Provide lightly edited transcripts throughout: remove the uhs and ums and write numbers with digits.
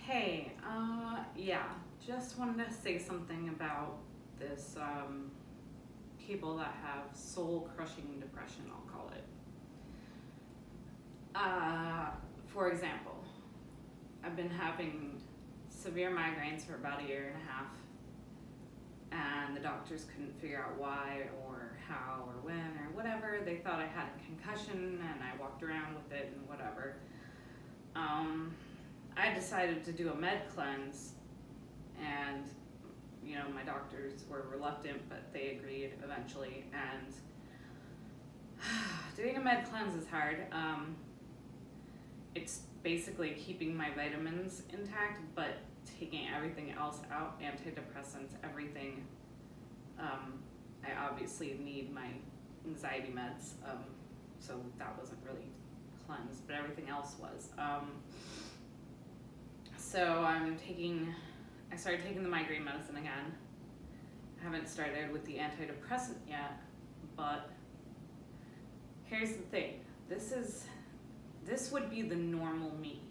Hey, yeah, just wanted to say something about this people that have soul crushing depression, I'll call it. For example, I've been having severe migraines for about a year and a half, and the doctors couldn't figure out why or how or when or whatever. They thought I had a concussion, and I walked around with it and whatever. I decided to do a med cleanse, and my doctors were reluctant, but they agreed eventually. And doing a med cleanse is hard. It's basically keeping my vitamins intact, but taking everything else out, antidepressants, everything. I obviously need my anxiety meds, so that wasn't really cleansed, but everything else was. So I started taking the migraine medicine again. I haven't started with the antidepressant yet, but here's the thing. This would be the normal me.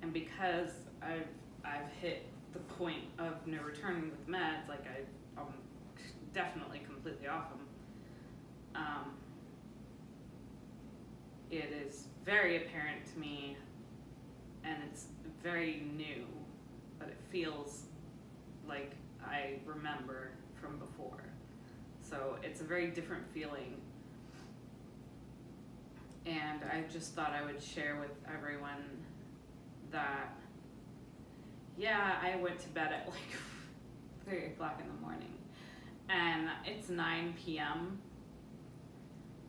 And because I've hit the point of no returning with meds, like I'm definitely completely off them, it is very apparent to me, and it's very new, but it feels like I remember from before. So it's a very different feeling. And I just thought I would share with everyone that, yeah, I went to bed at like 3 o'clock in the morning, and it's 9 p.m.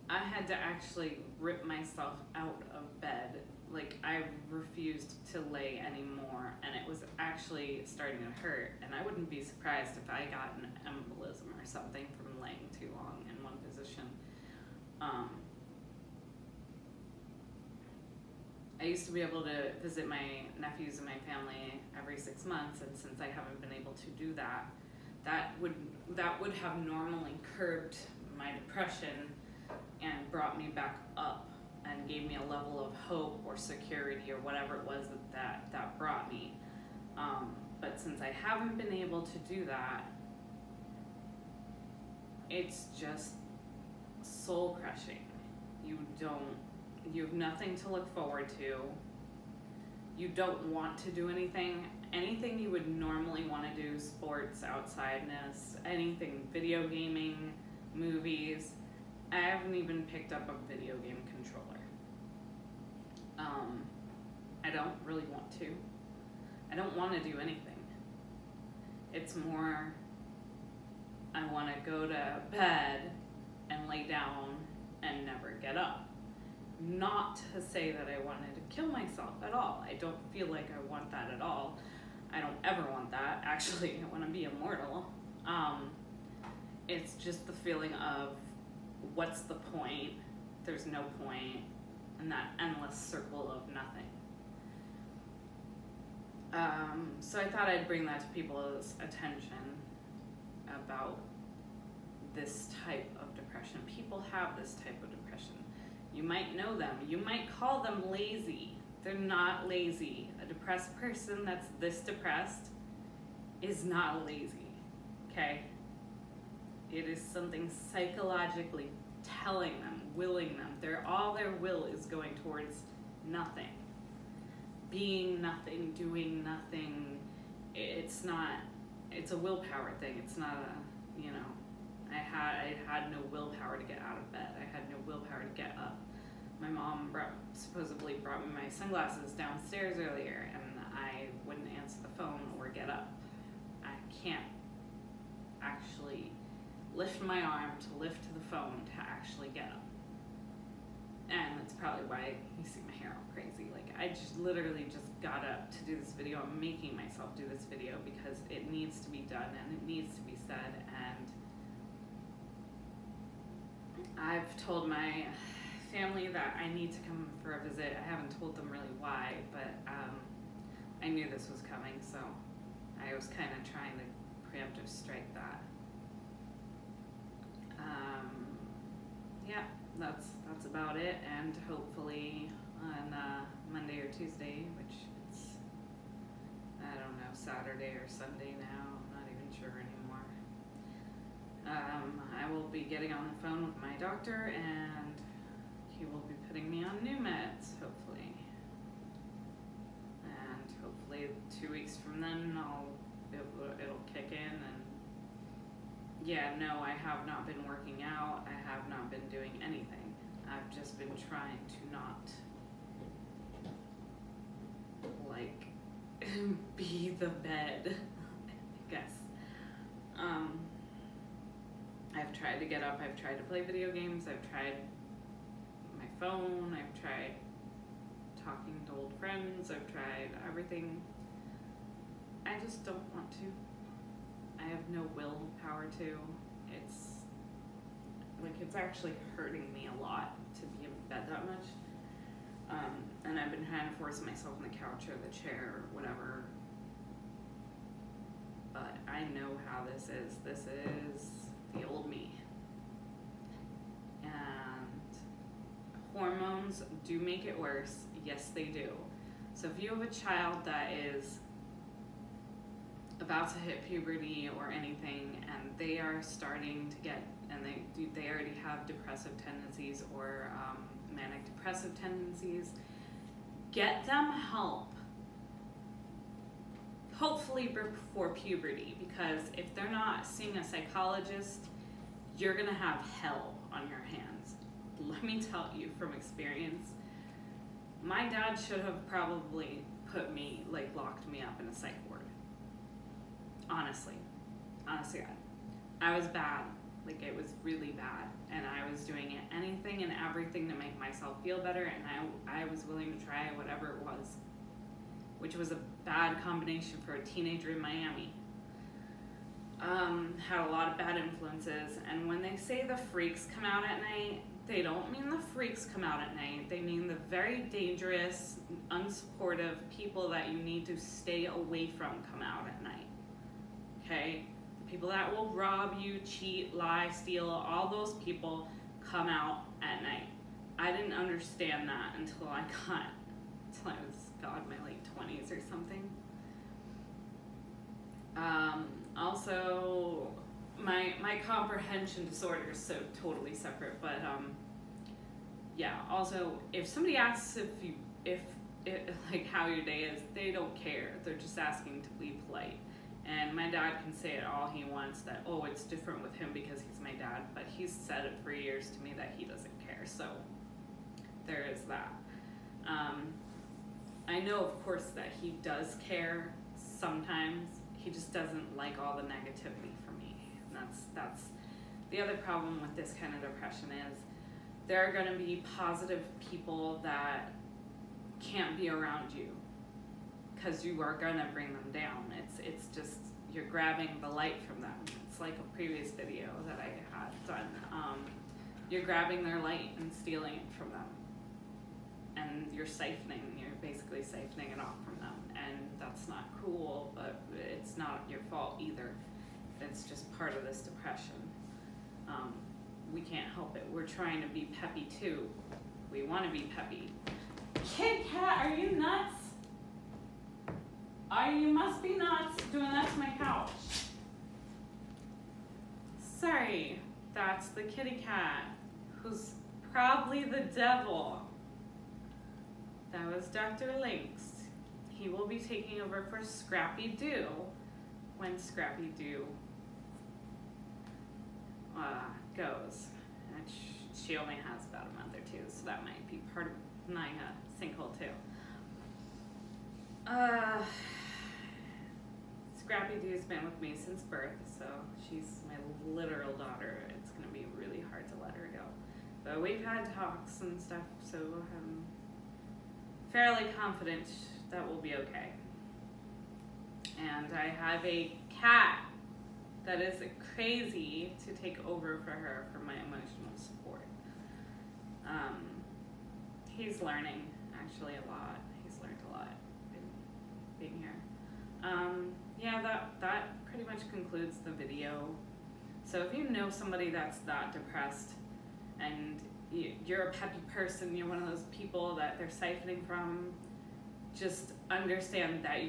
I had to actually rip myself out of bed. Like, I refused to lay anymore, and it was actually starting to hurt. And I wouldn't be surprised if I got an embolism or something from laying too long in one position. I used to be able to visit my nephews and my family every 6 months, and since I haven't been able to do that, that would have normally curbed my depression and brought me back up and gave me a level of hope or security or whatever it was that brought me. But since I haven't been able to do that, it's just soul crushing. You have nothing to look forward to. You don't want to do anything you would normally want to do, sports, outsideness, anything, video gaming, movies. I haven't even picked up a video game controller. I don't really want to. I don't want to do anything. It's more, I want to go to bed and lay down and never get up. Not to say that I wanted to kill myself at all. I don't feel like I want that at all. I don't ever want that. Actually, I want to be immortal. It's just the feeling of, what's the point? There's no point, and that endless circle of nothing. So I thought I'd bring that to people's attention about this type of depression. People have this type of depression. You might know them. You might call them lazy. They're not lazy. A depressed person that's this depressed is not lazy, okay? It is something psychologically telling them, willing them. All their will is going towards nothing. Being nothing, doing nothing. It's a willpower thing. It's not I had no willpower to get out of bed. I had no willpower to get up. My mom supposedly brought me my sunglasses downstairs earlier, and I wouldn't answer the phone or get up. I can't actually lift my arm to lift to the phone to actually get up. And that's probably why you see my hair all crazy. Like, I just literally just got up to do this video. I'm making myself do this video because it needs to be done and it needs to be said. And I've told my family that I need to come for a visit. I haven't told them really why, but I knew this was coming, so I was kind of trying to preemptive strike that. Yeah, that's about it, and hopefully on Monday or Tuesday, which Saturday or Sunday now, I'm not even sure anymore. I will be getting on the phone with my doctor and he will be putting me on new meds, hopefully. And hopefully 2 weeks from then it'll kick in. And yeah, no, I have not been working out. I have not been doing anything. I've just been trying to not like be the bed, I guess. I've tried to get up, I've tried to play video games, I've tried my phone, I've tried talking to old friends, I've tried everything. I just don't want to. I have no willpower to. It's actually hurting me a lot to be in bed that much. And I've been trying to force myself on the couch or the chair or whatever. But I know how this is. This is the old me. And hormones do make it worse. Yes, they do. So if you have a child that is about to hit puberty or anything and they are starting to get, and they already have depressive tendencies or manic depressive tendencies, get them help. Hopefully before puberty, because if they're not seeing a psychologist, you're gonna have hell on your hands. Let me tell you from experience, my dad should have probably locked me up in a psych ward. Honestly, I was bad. It was really bad, and I was doing anything and everything to make myself feel better, and I was willing to try whatever it was, which was a bad combination for a teenager in Miami. Had a lot of bad influences, and when they say the freaks come out at night, they don't mean the freaks come out at night. They mean the very dangerous, unsupportive people that you need to stay away from come out at night. Okay? The people that will rob you, cheat, lie, steal, all those people come out at night. I didn't understand that until I was, my late 20s or something. Also, my comprehension disorder is so totally separate, but yeah. Also, if somebody asks if how your day is, they don't care. They're just asking to be polite. And my dad can say it all he wants that, oh, it's different with him because he's my dad, but he's said it for years to me that he doesn't care. So there is that. I know, of course, that he does care sometimes. He just doesn't like all the negativity for me. And that's the other problem with this kind of depression is there are going to be positive people that can't be around you because you are going to bring them down. It's just you're grabbing the light from them. It's like a previous video that I had done. You're grabbing their light and stealing it from them. And you're basically siphoning it off from them. And that's not cool, but it's not your fault either. It's just part of this depression. We can't help it. We're trying to be peppy too. We want to be peppy. Kid Cat, are you nuts? You must be nuts doing that to my couch. Sorry, that's the kitty cat, who's probably the devil. That was Dr. Lynx. He will be taking over for Scrappy Doo when Scrappy Doo goes. And she only has about a month or two, so that might be part of my sinkhole too. Scrappy Doo's been with me since birth, so she's my literal daughter. It's going to be really hard to let her go. But we've had talks and stuff, so I'm fairly confident that we'll be okay. And I have a cat that is crazy to take over for her for my emotional support. He's learning actually a lot. He's learned a lot being here. Yeah, that pretty much concludes the video. So if you know somebody that's that depressed and you're a peppy person, you're one of those people that they're siphoning from, just understand that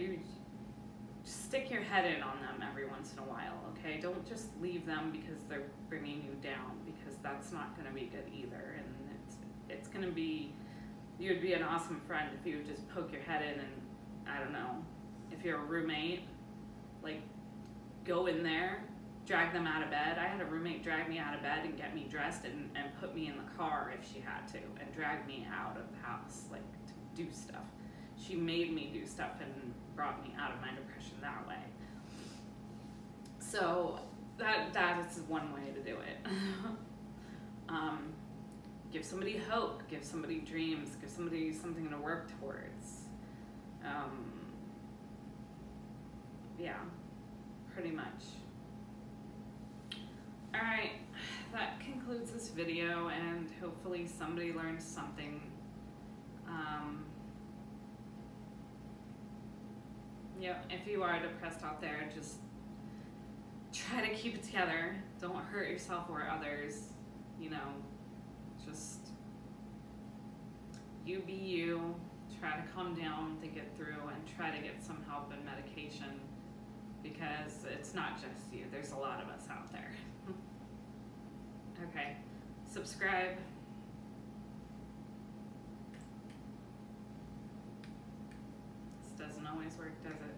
just stick your head in on them every once in a while, okay? Don't just leave them because they're bringing you down, because that's not going to be good either. And it's going to be, you would be an awesome friend if you would just poke your head in and, I don't know, if you're a roommate, like, go in there, drag them out of bed. I had a roommate drag me out of bed and get me dressed and put me in the car if she had to, and drag me out of the house, like, to do stuff. She made me do stuff and brought me out of my depression that way. So that is one way to do it. Give somebody hope, give somebody dreams, give somebody something to work towards. Yeah, pretty much. Alright, that concludes this video, and hopefully somebody learns something. Yeah, if you are depressed out there, just try to keep it together. Don't hurt yourself or others, you know, just you be you, try to calm down, think it through, and try to get some help and medication, because it's not just you, there's a lot of us out there. Okay, subscribe. This doesn't always work, does it?